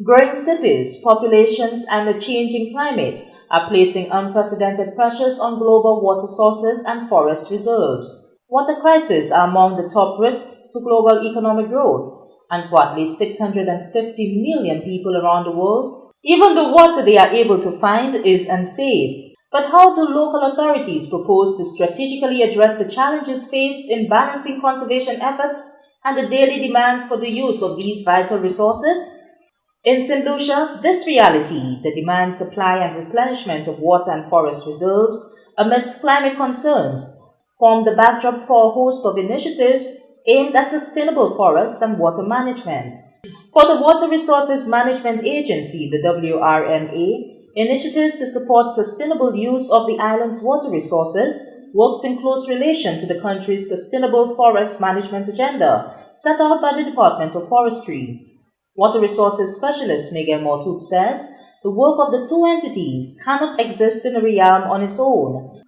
Growing cities, populations, and the changing climate are placing unprecedented pressures on global water sources and forest reserves. Water crises are among the top risks to global economic growth, and for at least 650 million people around the world, even the water they are able to find is unsafe. But how do local authorities propose to strategically address the challenges faced in balancing conservation efforts and the daily demands for the use of these vital resources? In St. Lucia, this reality, the demand, supply, and replenishment of water and forest reserves amidst climate concerns, form the backdrop for a host of initiatives aimed at sustainable forest and water management. For the Water Resources Management Agency, the WRMA, initiatives to support sustainable use of the island's water resources works in close relation to the country's sustainable forest management agenda set out by the Department of Forestry. Water Resources Specialist Miguel Mortut says the work of the two entities cannot exist in a realm on its own,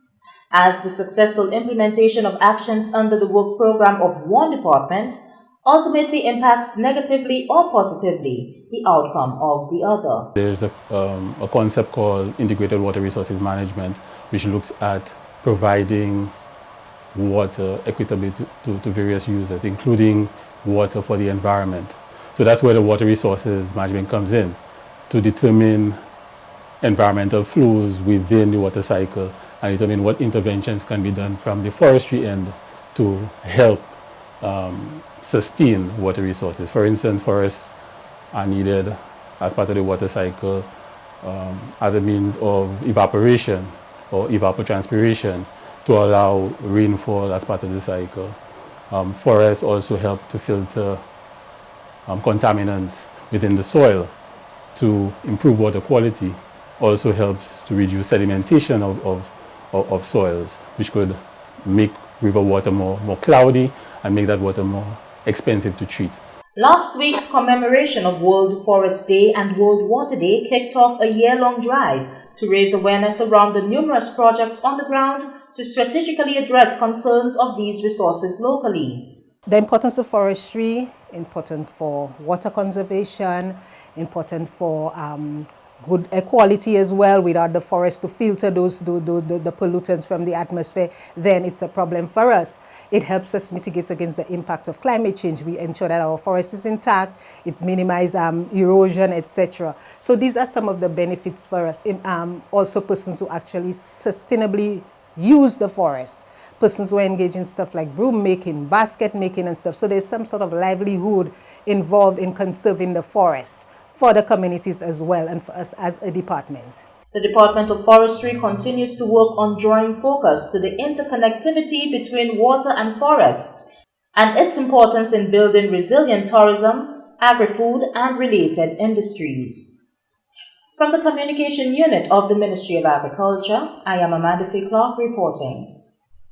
as the successful implementation of actions under the work program of one department ultimately impacts negatively or positively the outcome of the other. There's a concept called integrated water resources management, which looks at providing water equitably to various users, including water for the environment. So that's where the water resources management comes in, to determine environmental flows within the water cycle and determine what interventions can be done from the forestry end to help sustain water resources. For instance, forests are needed as part of the water cycle as a means of evaporation or evapotranspiration to allow rainfall as part of the cycle. Forests also help to filter contaminants within the soil to improve water quality, also helps to reduce sedimentation of soils, which could make river water more cloudy and make that water more expensive to treat. Last week's commemoration of World Forest Day and World Water Day kicked off a year-long drive to raise awareness around the numerous projects on the ground to strategically address concerns of these resources locally. The importance of forestry, important for water conservation, important for good air quality as well. Without the forest to filter the pollutants from the atmosphere, then it's a problem for us. It helps us mitigate against the impact of climate change. We ensure that our forest is intact, it minimizes erosion, etc. So these are some of the benefits for us. Also persons who actually sustainably use the forest. Persons who engage in stuff like broom making, basket making and stuff. So there's some sort of livelihood involved in conserving the forests for the communities as well and for us as a department. The Department of Forestry continues to work on drawing focus to the interconnectivity between water and forests and its importance in building resilient tourism, agri-food and related industries. From the Communication Unit of the Ministry of Agriculture, I am Amanda-Faye Clarke reporting.